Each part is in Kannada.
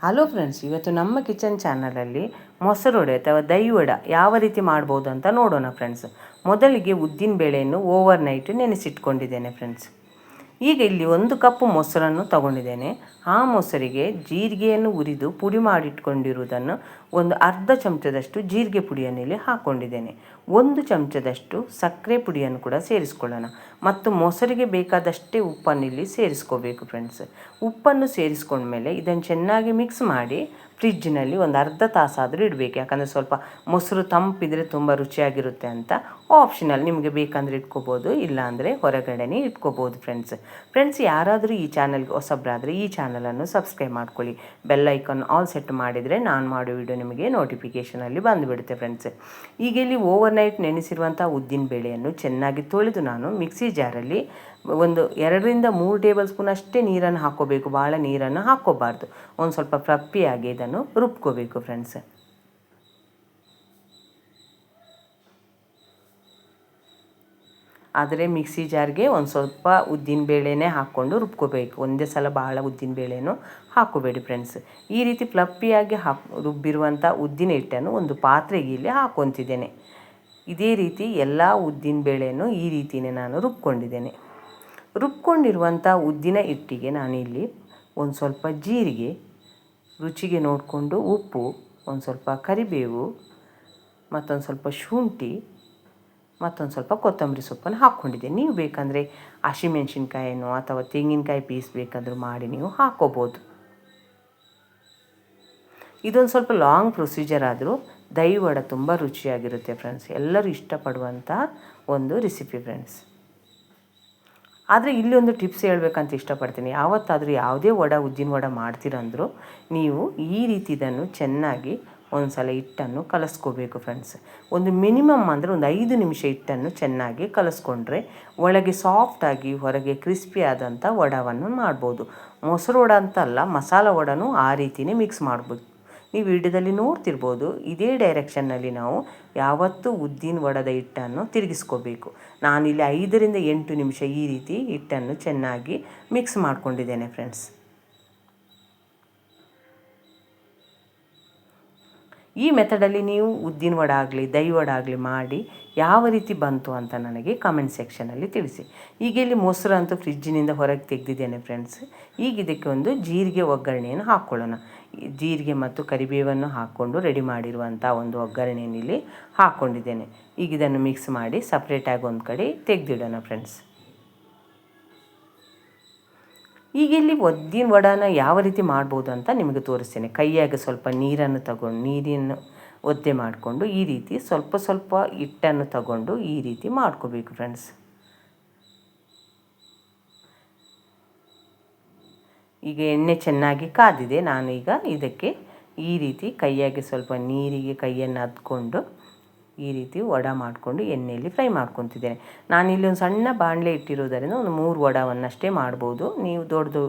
ಹಲೋ ಫ್ರೆಂಡ್ಸ್, ಇವತ್ತು ನಮ್ಮ ಕಿಚನ್ ಚಾನಲಲ್ಲಿ ಮೊಸರೊಡೆ ಅಥವಾ ದಹಿ ವಡೆ ಯಾವ ರೀತಿ ಮಾಡ್ಬೋದು ಅಂತ ನೋಡೋಣ ಫ್ರೆಂಡ್ಸ್. ಮೊದಲಿಗೆ ಉದ್ದಿನ ಬೇಳೆಯನ್ನು ಓವರ್ ನೈಟ್ ನೆನೆಸಿಟ್ಕೊಂಡಿದ್ದೇನೆ ಫ್ರೆಂಡ್ಸ್. ಈಗ ಇಲ್ಲಿ 1 ಕಪ್ ಮೊಸರನ್ನು ತಗೊಂಡಿದ್ದೇನೆ. ಆ ಮೊಸರಿಗೆ ಜೀರಿಗೆಯನ್ನು ಹುರಿದು ಪುಡಿ ಮಾಡಿಟ್ಕೊಂಡಿರುವುದನ್ನು ಒಂದು ಅರ್ಧ ಚಮಚದಷ್ಟು ಜೀರಿಗೆ ಪುಡಿಯನ್ನು ಇಲ್ಲಿ ಹಾಕ್ಕೊಂಡಿದ್ದೇನೆ. 1 ಚಮಚದಷ್ಟು ಸಕ್ಕರೆ ಪುಡಿಯನ್ನು ಕೂಡ ಸೇರಿಸ್ಕೊಳ್ಳೋಣ ಮತ್ತು ಮೊಸರಿಗೆ ಬೇಕಾದಷ್ಟೇ ಉಪ್ಪನ್ನು ಇಲ್ಲಿ ಸೇರಿಸ್ಕೋಬೇಕು ಫ್ರೆಂಡ್ಸ್. ಉಪ್ಪನ್ನು ಸೇರಿಸ್ಕೊಂಡ್ಮೇಲೆ ಇದನ್ನು ಚೆನ್ನಾಗಿ ಮಿಕ್ಸ್ ಮಾಡಿ ಫ್ರಿಜ್ಜಿನಲ್ಲಿ ಒಂದು ಅರ್ಧ ತಾಸಾದರೂ ಇಡಬೇಕು. ಯಾಕಂದರೆ ಸ್ವಲ್ಪ ಮೊಸರು ತಂಪಿದ್ರೆ ತುಂಬ ರುಚಿಯಾಗಿರುತ್ತೆ ಅಂತ. ಆಪ್ಷನಲ್, ನಿಮಗೆ ಬೇಕಂದರೆ ಇಟ್ಕೋಬೋದು, ಇಲ್ಲಾಂದರೆ ಹೊರಗಡೆನೇ ಇಟ್ಕೋಬೋದು ಫ್ರೆಂಡ್ಸ್. ಯಾರಾದರೂ ಈ ಚಾನಲ್ಗೆ ಹೊಸಬ್ರಾದರೆ ಈ ಚಾನಲನ್ನು ಸಬ್ಸ್ಕ್ರೈಬ್ ಮಾಡ್ಕೊಳ್ಳಿ. ಬೆಲ್ ಐಕಾನ್ ಆಲ್ ಸೆಟ್ ಮಾಡಿದರೆ ನಾನು ಮಾಡೋ ವಿಡಿಯೋ ನಿಮಗೆ ನೋಟಿಫಿಕೇಷನಲ್ಲಿ ಬಂದುಬಿಡುತ್ತೆ ಫ್ರೆಂಡ್ಸ್. ಈಗ ಇಲ್ಲಿ ಓವರ್ ನೈಟ್ ನೆನೆಸಿರುವಂಥ ಉದ್ದಿನ ಬೇಳೆಯನ್ನು ಚೆನ್ನಾಗಿ ತೊಳೆದು ನಾನು ಮಿಕ್ಸಿ ಜಾರಲ್ಲಿ ಒಂದು 2ರಿಂದ 3 ಟೇಬಲ್ ಸ್ಪೂನ್ ಅಷ್ಟೇ ನೀರನ್ನು ಹಾಕ್ಕೋಬೇಕು. ಭಾಳ ನೀರನ್ನು ಹಾಕ್ಕೋಬಾರ್ದು. ಒಂದು ಸ್ವಲ್ಪ ಫ್ಲಪ್ಪಿಯಾಗಿ ಇದನ್ನು ರುಬ್ಕೋಬೇಕು ಫ್ರೆಂಡ್ಸ್. ಆದರೆ ಮಿಕ್ಸಿ ಜಾರ್ಗೆ ಒಂದು ಸ್ವಲ್ಪ ಉದ್ದಿನ ಬೇಳೆನೇ ಹಾಕ್ಕೊಂಡು ರುಬ್ಕೋಬೇಕು. ಒಂದೇ ಸಲ ಭಾಳ ಉದ್ದಿನ ಬೇಳೆನೂ ಹಾಕ್ಕೋಬೇಡಿ ಫ್ರೆಂಡ್ಸ್. ಈ ರೀತಿ ಫ್ಲಪ್ಪಿಯಾಗಿ ರುಬ್ಬಿರುವಂಥ ಉದ್ದಿನ ಹಿಟ್ಟನ್ನು ಒಂದು ಪಾತ್ರೆಗೆ ಇಲ್ಲಿ ಹಾಕ್ಕೊತಿದ್ದೇನೆ. ಇದೇ ರೀತಿ ಎಲ್ಲ ಉದ್ದಿನ ಬೇಳೆಯನ್ನು ಈ ರೀತಿಯೇ ನಾನು ರುಬ್ಕೊಂಡಿದ್ದೇನೆ. ರುಬ್ಕೊಂಡಿರುವಂಥ ಉದ್ದಿನ ಹಿಟ್ಟಿಗೆ ನಾನಿಲ್ಲಿ ಒಂದು ಸ್ವಲ್ಪ ಜೀರಿಗೆ, ರುಚಿಗೆ ನೋಡಿಕೊಂಡು ಉಪ್ಪು, ಒಂದು ಸ್ವಲ್ಪ ಕರಿಬೇವು, ಮತ್ತೊಂದು ಸ್ವಲ್ಪ ಶುಂಠಿ, ಮತ್ತೊಂದು ಸ್ವಲ್ಪ ಕೊತ್ತಂಬರಿ ಸೊಪ್ಪನ್ನು ಹಾಕ್ಕೊಂಡಿದ್ದೇನೆ. ನೀವು ಬೇಕಂದರೆ ಹಸಿಮೆಣ್ಸಿನ್ಕಾಯಿನೋ ಅಥವಾ ತೆಂಗಿನಕಾಯಿ ಪೀಸ್ ಬೇಕಾದರೂ ಮಾಡಿ ನೀವು ಹಾಕ್ಕೋಬೋದು. ಇದೊಂದು ಸ್ವಲ್ಪ ಲಾಂಗ್ ಪ್ರೊಸೀಜರ್ ಆದರೂ ದಹಿ ವಡೆ ತುಂಬ ರುಚಿಯಾಗಿರುತ್ತೆ ಫ್ರೆಂಡ್ಸ್. ಎಲ್ಲರೂ ಇಷ್ಟಪಡುವಂಥ ಒಂದು ರೆಸಿಪಿ ಫ್ರೆಂಡ್ಸ್. ಆದರೆ ಇಲ್ಲಿ ಒಂದು ಟಿಪ್ಸ್ ಹೇಳ್ಬೇಕಂತ ಇಷ್ಟಪಡ್ತೀನಿ. ಯಾವತ್ತಾದರೂ ಯಾವುದೇ ಉದ್ದಿನ ವಡೆ ಮಾಡ್ತೀರಂದರೂ ನೀವು ಈ ರೀತಿ ಇದನ್ನು ಚೆನ್ನಾಗಿ ಒಂದು ಸಲ ಹಿಟ್ಟನ್ನು ಕಲಸ್ಕೋಬೇಕು ಫ್ರೆಂಡ್ಸ್. ಒಂದು ಮಿನಿಮಮ್ ಅಂದರೆ ಒಂದು 5 ನಿಮಿಷ ಹಿಟ್ಟನ್ನು ಚೆನ್ನಾಗಿ ಕಲಸ್ಕೊಂಡ್ರೆ ಒಳಗೆ ಸಾಫ್ಟಾಗಿ ಹೊರಗೆ ಕ್ರಿಸ್ಪಿ ಆದಂಥ ವಡವನ್ನು ಮಾಡ್ಬೋದು. ಮೊಸರು ವಡೆ ಅಂತಲ್ಲ, ಮಸಾಲ ವಡೆನೂ ಆ ರೀತಿಯೇ ಮಿಕ್ಸ್ ಮಾಡ್ಬೋದು. ನೀವು ವಿಡಿಯೋದಲ್ಲಿ ನೋಡ್ತಿರ್ಬೋದು. ಇದೇ ಡೈರೆಕ್ಷನ್ನಲ್ಲಿ ನಾವು ಯಾವತ್ತೂ ಉದ್ದಿನ ವಡದ ಹಿಟ್ಟನ್ನು ತಿರುಗಿಸ್ಕೋಬೇಕು. ನಾನಿಲ್ಲಿ 5ರಿಂದ 8 ನಿಮಿಷ ಈ ರೀತಿ ಹಿಟ್ಟನ್ನು ಚೆನ್ನಾಗಿ ಮಿಕ್ಸ್ ಮಾಡ್ಕೊಂಡಿದ್ದೇನೆ ಫ್ರೆಂಡ್ಸ್. ಈ ಮೆಥಡಲ್ಲಿ ನೀವು ಉದ್ದಿನ ವಡೆ ಆಗಲಿ ದಹಿ ವಡೆ ಆಗಲಿ ಮಾಡಿ ಯಾವ ರೀತಿ ಬಂತು ಅಂತ ನನಗೆ ಕಮೆಂಟ್ ಸೆಕ್ಷನಲ್ಲಿ ತಿಳಿಸಿ. ಈಗ ಇಲ್ಲಿ ಮೊಸರು ಅಂತೂ ಫ್ರಿಜ್ಜಿನಿಂದ ಹೊರಗೆ ತೆಗೆದಿದ್ದೇನೆ ಫ್ರೆಂಡ್ಸ್. ಈಗ ಇದಕ್ಕೆ ಒಂದು ಜೀರಿಗೆ ಒಗ್ಗರಣೆಯನ್ನು ಹಾಕ್ಕೊಳ್ಳೋಣ. ಜೀರಿಗೆ ಮತ್ತು ಕರಿಬೇವನ್ನು ಹಾಕ್ಕೊಂಡು ರೆಡಿ ಮಾಡಿರುವಂಥ ಒಂದು ಒಗ್ಗರಣೆಯನ್ನು ಇಲ್ಲಿ ಹಾಕ್ಕೊಂಡಿದ್ದೇನೆ. ಈಗ ಇದನ್ನು ಮಿಕ್ಸ್ ಮಾಡಿ ಸಪ್ರೇಟಾಗಿ ಒಂದು ಕಡೆ ತೆಗೆದಿಡೋಣ ಫ್ರೆಂಡ್ಸ್. ಈಗ ಇಲ್ಲಿ ಉದ್ದಿನ ವಡೆನ ಯಾವ ರೀತಿ ಮಾಡ್ಬೋದು ಅಂತ ನಿಮಗೆ ತೋರಿಸ್ತೇನೆ. ಕೈಯಾಗೆ ಸ್ವಲ್ಪ ನೀರನ್ನು ತಗೊಂಡು ನೀರನ್ನು ಒದ್ದೆ ಮಾಡಿಕೊಂಡು ಈ ರೀತಿ ಸ್ವಲ್ಪ ಸ್ವಲ್ಪ ಹಿಟ್ಟನ್ನು ತಗೊಂಡು ಈ ರೀತಿ ಮಾಡ್ಕೋಬೇಕು ಫ್ರೆಂಡ್ಸ್. ಈಗ ಎಣ್ಣೆ ಚೆನ್ನಾಗಿ ಕಾದಿದೆ. ನಾನು ಈಗ ಇದಕ್ಕೆ ಈ ರೀತಿ ಕೈಯಾಗೆ ಸ್ವಲ್ಪ ನೀರಿಗೆ ಕೈಯನ್ನು ಅದ್ಕೊಂಡು ಈ ರೀತಿ ವಡೆ ಮಾಡಿಕೊಂಡು ಎಣ್ಣೆಯಲ್ಲಿ ಫ್ರೈ ಮಾಡ್ಕೊತಿದ್ದೇನೆ. ನಾನಿಲ್ಲಿ ಒಂದು ಸಣ್ಣ ಬಾಣಲೆ ಇಟ್ಟಿರೋದರಿಂದ ಒಂದು 3 ವಡೆಯನ್ನಷ್ಟೇ ಮಾಡ್ಬೋದು. ನೀವು ದೊಡ್ಡದು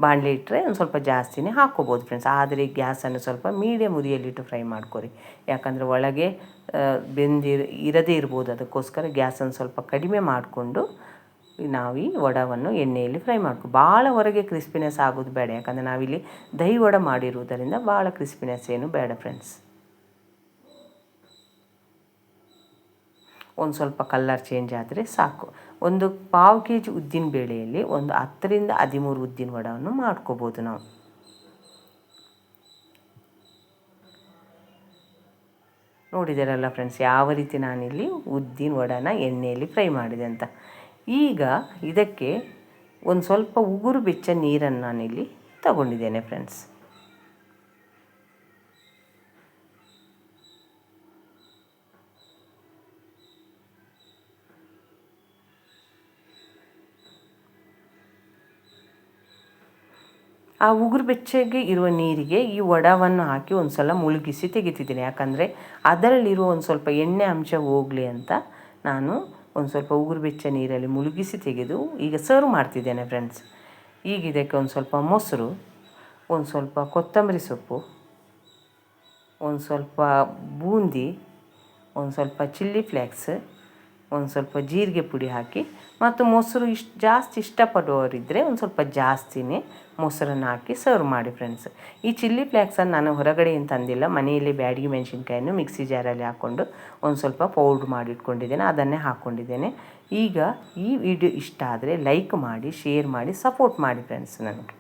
ಬಾಣಲೆ ಇಟ್ಟರೆ ಒಂದು ಸ್ವಲ್ಪ ಜಾಸ್ತಿನೇ ಹಾಕ್ಕೋಬೋದು ಫ್ರೆಂಡ್ಸ್. ಆದರೆ ಗ್ಯಾಸನ್ನು ಸ್ವಲ್ಪ ಮೀಡಿಯಮ್ ಉರಿಯಲ್ಲಿಟ್ಟು ಫ್ರೈ ಮಾಡ್ಕೊರಿ. ಯಾಕಂದರೆ ಒಳಗೆ ಇರದೇ ಇರ್ಬೋದು. ಅದಕ್ಕೋಸ್ಕರ ಗ್ಯಾಸನ್ನು ಸ್ವಲ್ಪ ಕಡಿಮೆ ಮಾಡಿಕೊಂಡು ನಾವು ಈ ವಡೆಯನ್ನು ಎಣ್ಣೆಯಲ್ಲಿ ಫ್ರೈ ಭಾಳ ಹೊರಗೆ ಕ್ರಿಸ್ಪಿನೆಸ್ ಆಗೋದು ಬೇಡ. ಯಾಕಂದರೆ ನಾವಿಲ್ಲಿ ದಹಿ ವಡೆ ಮಾಡಿರುವುದರಿಂದ ಭಾಳ ಕ್ರಿಸ್ಪಿನೆಸ್ ಏನು ಬೇಡ ಫ್ರೆಂಡ್ಸ್. ಒಂದು ಸ್ವಲ್ಪ ಕಲರ್ ಚೇಂಜ್ ಆದರೆ ಸಾಕು. ಒಂದು 1/4 kg ಉದ್ದಿನ ಬೇಳೆಯಲ್ಲಿ ಒಂದು 10ರಿಂದ 13 ಉದ್ದಿನ ವಡೆಯನ್ನು ಮಾಡ್ಕೋಬೋದು ನಾವು. ನೋಡಿದ್ದೀರಲ್ಲ ಫ್ರೆಂಡ್ಸ್ ಯಾವ ರೀತಿ ನಾನಿಲ್ಲಿ ಉದ್ದಿನ ವಡೆನ ಎಣ್ಣೆಯಲ್ಲಿ ಫ್ರೈ ಮಾಡಿದೆ ಅಂತ. ಈಗ ಇದಕ್ಕೆ ಒಂದು ಸ್ವಲ್ಪ ಉಗುರು ಬೆಚ್ಚ ನೀರನ್ನು ನಾನಿಲ್ಲಿ ತಗೊಂಡಿದ್ದೇನೆ ಫ್ರೆಂಡ್ಸ್. ಆ ಉಗುರು ಬೆಚ್ಚಗೆ ಇರುವ ನೀರಿಗೆ ಈ ವಡೆವನ್ನು ಹಾಕಿ ಒಂದು ಸಲ ಮುಳುಗಿಸಿ ತೆಗಿತಿದ್ದೀನಿ. ಯಾಕಂದರೆ ಅದರಲ್ಲಿರುವ ಒಂದು ಸ್ವಲ್ಪ ಎಣ್ಣೆ ಅಂಶ ಹೋಗಲಿ ಅಂತ ನಾನು ಒಂದು ಸ್ವಲ್ಪ ಉಗುರು ಬೆಚ್ಚ ನೀರಲ್ಲಿ ಮುಳುಗಿಸಿ ತೆಗೆದು ಈಗ ಸರ್ವ್ ಮಾಡ್ತಿದ್ದೇನೆ ಫ್ರೆಂಡ್ಸ್. ಈಗ ಇದಕ್ಕೆ ಒಂದು ಸ್ವಲ್ಪ ಮೊಸರು, ಒಂದು ಸ್ವಲ್ಪ ಕೊತ್ತಂಬರಿ ಸೊಪ್ಪು, ಒಂದು ಸ್ವಲ್ಪ ಬೂಂದಿ, ಒಂದು ಸ್ವಲ್ಪ ಚಿಲ್ಲಿ ಫ್ಲೇಕ್ಸ್, ಒಂದು ಸ್ವಲ್ಪ ಜೀರಿಗೆ ಪುಡಿ ಹಾಕಿ ಮತ್ತು ಮೊಸರು ಜಾಸ್ತಿ ಇಷ್ಟಪಡುವವರಿದ್ದರೆ ಒಂದು ಸ್ವಲ್ಪ ಜಾಸ್ತಿನೇ ಮೊಸರನ್ನು ಹಾಕಿ ಸರ್ವ್ ಮಾಡಿ ಫ್ರೆಂಡ್ಸ್. ಈ ಚಿಲ್ಲಿ ಫ್ಲೇಕ್ಸನ್ನು ನಾನು ಹೊರಗಡೆಯಿಂದ ತಂದಿಲ್ಲ, ಮನೆಯಲ್ಲಿ ಬ್ಯಾಡಗಿ ಮೆಣಸಿನ್ಕಾಯನ್ನು ಮಿಕ್ಸಿ ಜಾರಲ್ಲಿ ಹಾಕ್ಕೊಂಡು ಒಂದು ಸ್ವಲ್ಪ ಪೌಡ್ರ್ ಮಾಡಿಟ್ಕೊಂಡಿದ್ದೇನೆ, ಅದನ್ನೇ ಹಾಕ್ಕೊಂಡಿದ್ದೇನೆ. ಈಗ ಈ ವಿಡಿಯೋ ಇಷ್ಟ ಆದರೆ ಲೈಕ್ ಮಾಡಿ, ಶೇರ್ ಮಾಡಿ, ಸಪೋರ್ಟ್ ಮಾಡಿ ಫ್ರೆಂಡ್ಸ್ ನನಗೆ.